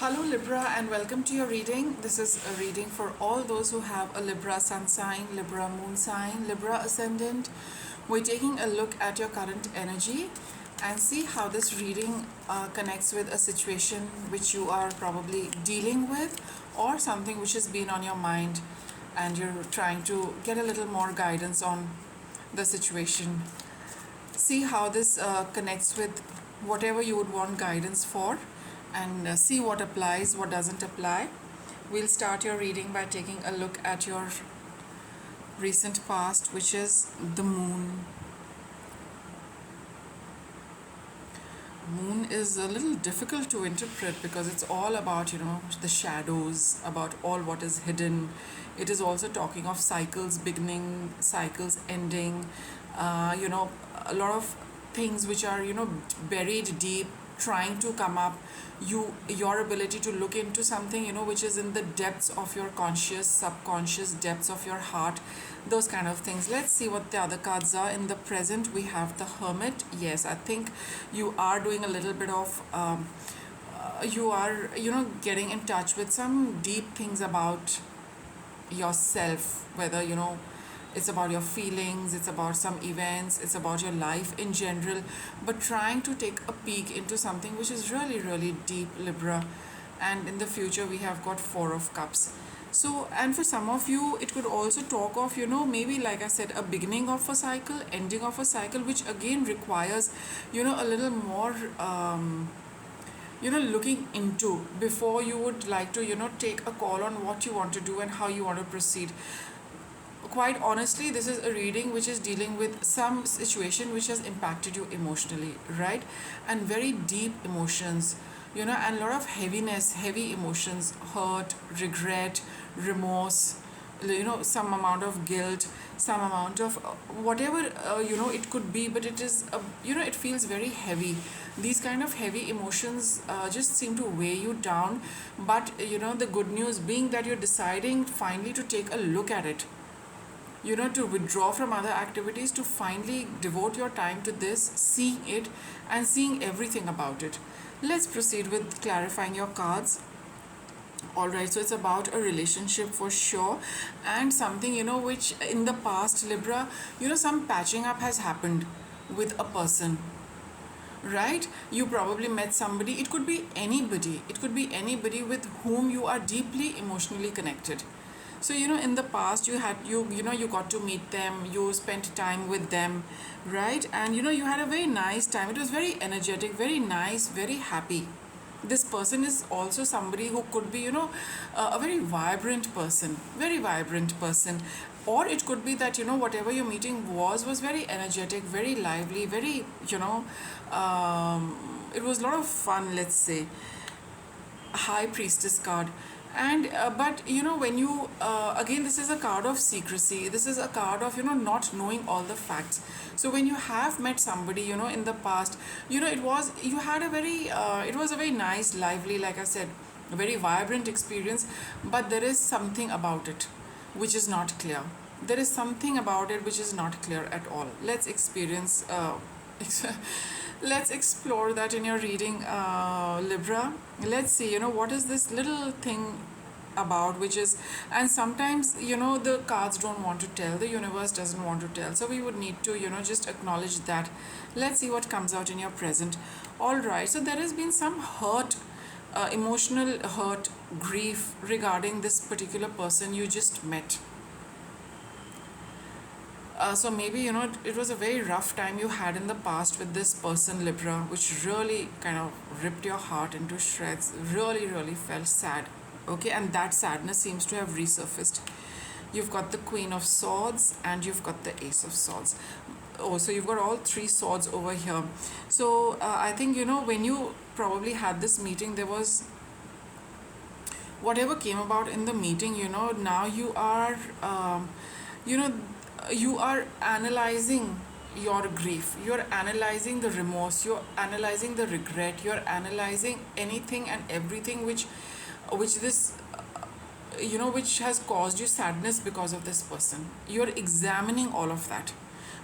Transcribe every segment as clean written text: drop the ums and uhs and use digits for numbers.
Hello Libra and welcome to your reading. This is a reading for all those who have a Libra sun sign, Libra moon sign, Libra ascendant. We're taking a look at your current energy and see how this reading connects with a situation which you are probably dealing with or something which has been on your mind and you're trying to get a little more guidance on the situation. See how this connects with whatever you would want guidance for and see what applies, what doesn't apply. We'll start your reading by taking a look at your recent past, which is the moon. Moon is a little difficult to interpret because it's all about, the shadows, about all what is hidden. It is also talking of cycles beginning, cycles ending, a lot of things which are, buried deep, trying to come up. Your ability to look into something, which is in the depths of your conscious, subconscious, depths of your heart, those kind of things. Let's see what the other cards are. In the present, we have the Hermit. Yes, I think you are doing a little bit of you are getting in touch with some deep things about yourself, whether it's about your feelings, it's about some events, it's about your life in general, but trying to take a peek into something which is really, really deep, Libra. And in the future, we have got Four of Cups. So, and for some of you, it could also talk of, maybe like I said, a beginning of a cycle, ending of a cycle, which again requires, a little more, looking into before you would like to, take a call on what you want to do and how you want to proceed. Quite honestly, this is a reading which is dealing with some situation which has impacted you emotionally, right? And very deep emotions, and a lot of heaviness, heavy emotions, hurt, regret, remorse, some amount of guilt, some amount of whatever, it could be, but it is, it feels very heavy. These kind of heavy emotions just seem to weigh you down. But, the good news being that you're deciding finally to take a look at it, to withdraw from other activities, to finally devote your time to this, seeing it and seeing everything about it. Let's proceed with clarifying your cards. All right, so it's about a relationship for sure, and something, which in the past, Libra, some patching up has happened with a person, right? You probably met somebody. It could be anybody with whom you are deeply emotionally connected. So, in the past, you got to meet them, you spent time with them, right? And, you had a very nice time. It was very energetic, very nice, very happy. This person is also somebody who could be, a very vibrant person, Or it could be that, whatever your meeting was very energetic, very lively, very, it was a lot of fun, let's say. High Priestess card. And but when you again, this is a card of secrecy, this is a card of not knowing all the facts. So when you have met somebody in the past, it was a very nice, lively, like I said, a very vibrant experience, but there is something about it which is not clear. There is something about it which is not clear at all. Let's experience let's explore that in your reading, Libra. Let's see, what is this little thing about, which is, and sometimes, the cards don't want to tell, the universe doesn't want to tell, so we would need to, just acknowledge that. Let's see what comes out in your present. All right, so there has been some hurt, emotional hurt, grief regarding this particular person you just met. So maybe, it was a very rough time you had in the past with this person, Libra, which really kind of ripped your heart into shreds, really, really felt sad. Okay, and that sadness seems to have resurfaced. You've got the Queen of Swords and you've got the Ace of Swords. Oh, so you've got all three swords over here. So I think, when you probably had this meeting, there was whatever came about in the meeting, now you are, you are analyzing your grief, you're analyzing the remorse, you're analyzing the regret, you're analyzing anything and everything which this which has caused you sadness because of this person. You're examining all of that.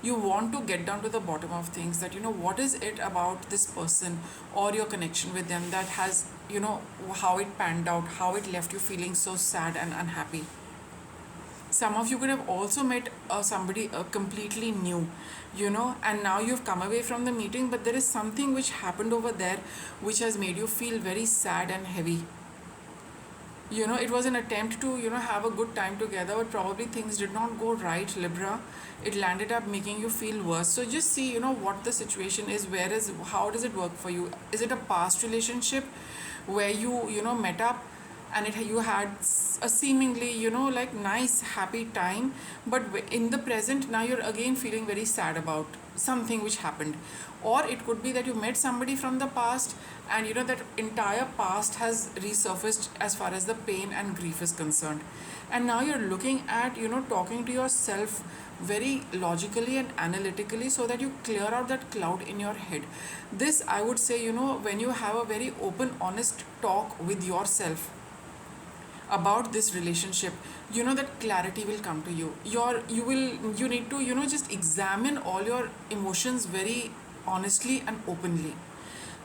You want to get down to the bottom of things, that what is it about this person or your connection with them that has you know, how it panned out, how it left you feeling so sad and unhappy. Some of you could have also met somebody completely new, you know, and now you've come away from the meeting, but there is something which happened over there which has made you feel very sad and heavy. You know, it was an attempt to, you know, have a good time together, but probably things did not go right, Libra. It landed up making you feel worse. So just see, you know, what the situation is. How does it work for you? Is it a past relationship where you know, met up and you had a seemingly, you know, like nice, happy time, but in the present, now you're again feeling very sad about something which happened? Or it could be that you met somebody from the past, and you know, that entire past has resurfaced as far as the pain and grief is concerned, and now you're looking at, you know, talking to yourself very logically and analytically so that you clear out that cloud in your head. This, I would say, you know, when you have a very open, honest talk with yourself about this relationship, you know, that clarity will come to you. You need to, you know, just examine all your emotions very honestly and openly.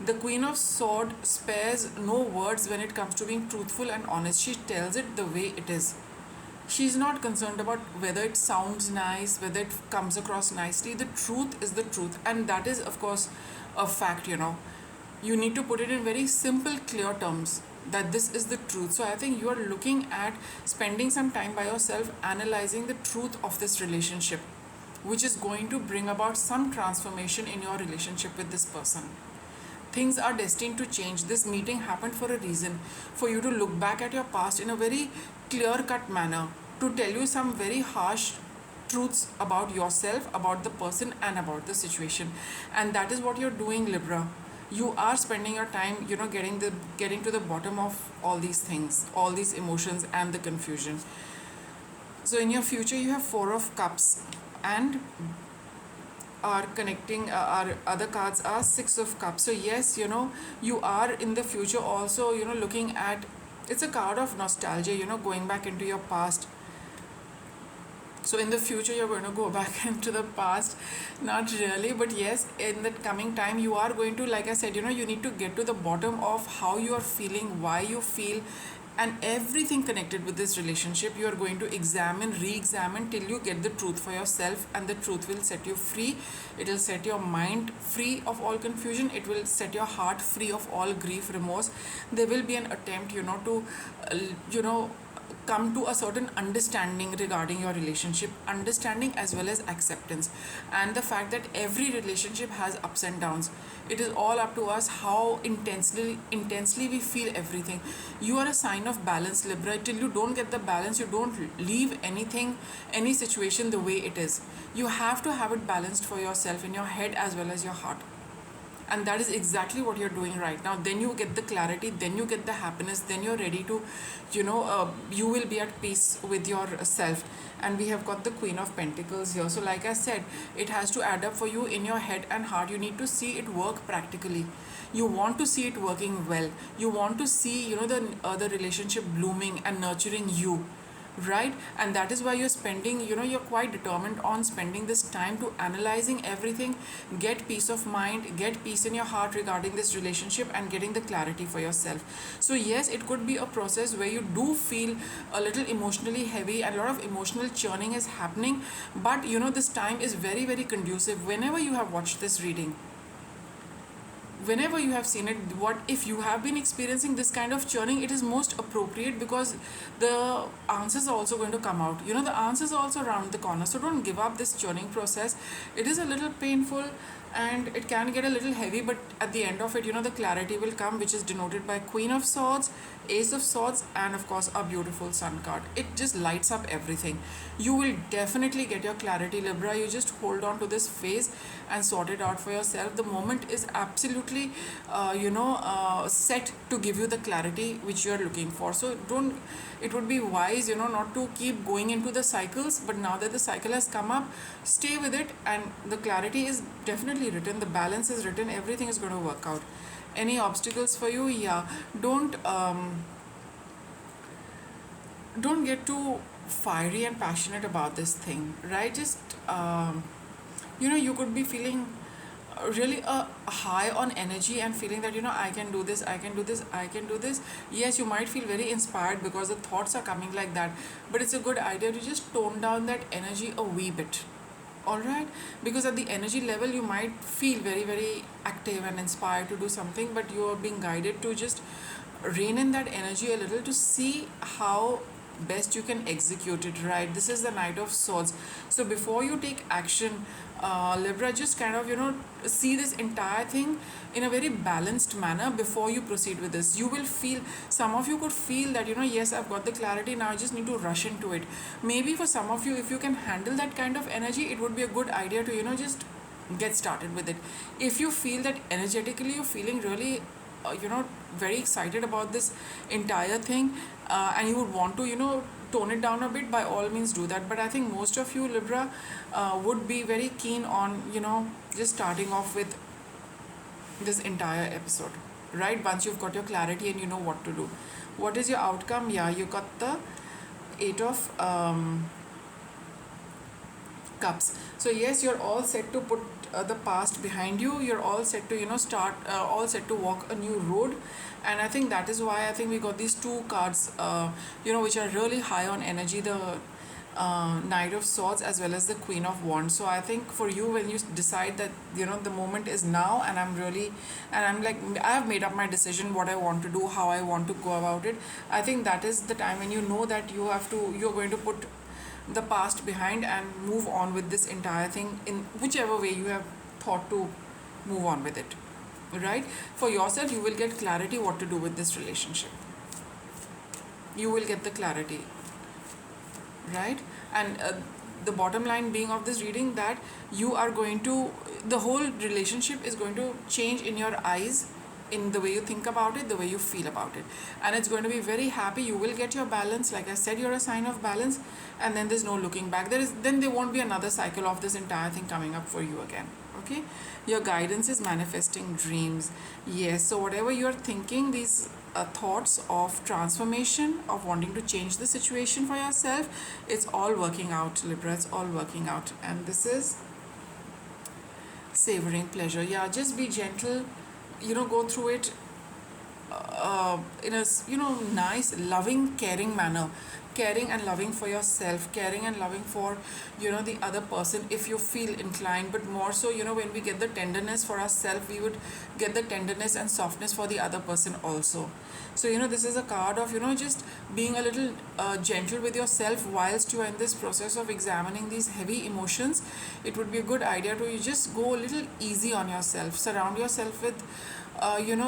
The Queen of Sword spares no words when it comes to being truthful and honest. She tells it the way it is. She's not concerned about whether it sounds nice, whether it comes across nicely. The truth is the truth, and that is, of course, a fact, you know. You need to put it in very simple, clear terms that this is the truth. So I think you are looking at spending some time by yourself analyzing the truth of this relationship, which is going to bring about some transformation in your relationship with this person. Things are destined to change. This meeting happened for a reason, for you to look back at your past in a very clear cut manner, to tell you some very harsh truths about yourself, about the person, and about the situation. And that is what you're doing, Libra. You are spending your time, you know, getting to the bottom of all these things, all these emotions and the confusion. So in your future, you have Four of Cups, and are connecting, our other cards are Six of Cups. So yes, you know, you are in the future also, you know, looking at, it's a card of nostalgia, you know, going back into your past. So in the future, you're going to go back into the past. Not really, but yes, in the coming time, you are going to, like I said, you know, you need to get to the bottom of how you are feeling, why you feel, and everything connected with this relationship. You are going to examine, re-examine till you get the truth for yourself, and the truth will set you free. It will set your mind free of all confusion. It will set your heart free of all grief, remorse. There will be an attempt, you know, to, you know, come to a certain understanding regarding your relationship, understanding as well as acceptance, and the fact that every relationship has ups and downs. It is all up to us how intensely we feel everything. You are a sign of balance, Libra. Till you don't get the balance, you don't leave anything, any situation the way it is. You have to have it balanced for yourself in your head as well as your heart, and that is exactly what you're doing right now. Then you get the clarity, then you get the happiness, then you're ready to, you know, you will be at peace with yourself. And we have got the Queen of Pentacles here. So like I said, it has to add up for you in your head and heart. You need to see it work practically. You want to see it working well. You want to see, you know, the relationship blooming and nurturing you, right? And that is why you're spending, you know, you're quite determined on spending this time to analyzing everything, get peace of mind, get peace in your heart regarding this relationship, and getting the clarity for yourself. So yes, it could be a process where you do feel a little emotionally heavy and a lot of emotional churning is happening, but you know, this time is very, very conducive. Whenever you have watched this reading, whenever you have seen it, what if you have been experiencing this kind of churning, it is most appropriate, because the answers are also going to come out. You know, the answers are also around the corner. So don't give up this churning process. It is a little painful and it can get a little heavy, but at the end of it, you know, the clarity will come, which is denoted by Queen of Swords, Ace of Swords, and of course a beautiful Sun card. It just lights up everything. You will definitely get your clarity, Libra. You just hold on to this phase and sort it out for yourself. The moment is absolutely set to give you the clarity which you are looking for. So don't, it would be wise, you know, not to keep going into the cycles, but now that the cycle has come up, stay with it, and the clarity is definitely written, the balance is written, everything is going to work out. Any obstacles for you? Yeah, don't get too fiery and passionate about this thing, right? Just you know, you could be feeling really high on energy and feeling that I can do this, I can do this, I can do this, yes, you might feel very inspired because the thoughts are coming like that. But it's a good idea to just tone down that energy a wee bit. All right, because at the energy level you might feel very very active and inspired to do something, but you are being guided to just rein in that energy a little to see how best you can execute it. Right, this is the Knight of Swords. So before you take action, Libra, just kind of see this entire thing in a very balanced manner before you proceed with this. You will feel, some of you could feel that yes, I've got the clarity now, I just need to rush into it. Maybe for some of you, if you can handle that kind of energy, it would be a good idea to just get started with it. If you feel that energetically you're feeling really very excited about this entire thing, and you would want to tone it down a bit, by all means do that. But I think most of you, Libra, would be very keen on just starting off with this entire episode, right? Once you've got your clarity and you know what to do. What is your outcome? Yeah, you got the Eight of Cups. So yes, you're all set to put the past behind you. You're all set to start, all set to walk a new road. And I think that is why I think we got these two cards, which are really high on energy, the Knight of Swords as well as the Queen of Wands. So I think for you, when you decide that the moment is now, and I'm like, I have made up my decision, what I want to do, how I want to go about it. I think that is the time when you know that you're going to put the past behind and move on with this entire thing in whichever way you have thought to move on with it. Right? For yourself, you will get clarity what to do with this relationship. You will get the clarity. Right? And the bottom line being of this reading, that you are going to, the whole relationship is going to change in your eyes, in the way you think about it, the way you feel about it, and it's going to be very happy. You will get your balance. Like I said, you're a sign of balance, and then there's no looking back. Then there won't be another cycle of this entire thing coming up for you again. Okay, your guidance is manifesting dreams. Yes, so whatever you're thinking, these thoughts of transformation, of wanting to change the situation for yourself, it's all working out, Libra. It's all working out. And this is savoring pleasure. Yeah, just be gentle, go through it in a nice, loving, caring manner. Caring and loving for yourself, caring and loving for the other person if you feel inclined, but more so when we get the tenderness for ourselves, we would get the tenderness and softness for the other person also. So this is a card of just being a little gentle with yourself whilst you are in this process of examining these heavy emotions. It would be a good idea to just go a little easy on yourself. Surround yourself with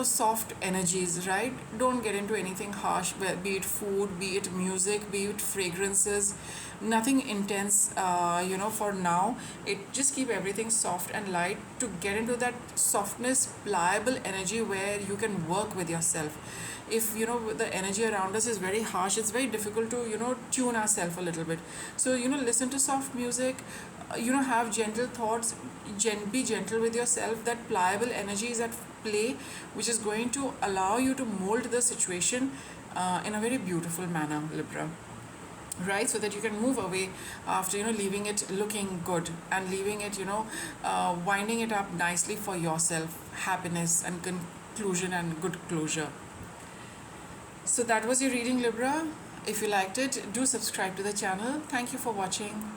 soft energies, right? Don't get into anything harsh, be it food, be it music, be it fragrances, nothing intense, for now. It just keep everything soft and light to get into that softness, pliable energy where you can work with yourself. If the energy around us is very harsh, it's very difficult to tune ourselves a little bit. So listen to soft music, have gentle thoughts, be gentle with yourself. That pliable energy is at play, which is going to allow you to mold the situation in a very beautiful manner, Libra. Right, so that you can move away after leaving it looking good, and leaving it winding it up nicely for yourself, happiness and conclusion and good closure. So that was your reading, Libra. If you liked it, do subscribe to the channel. Thank you for watching.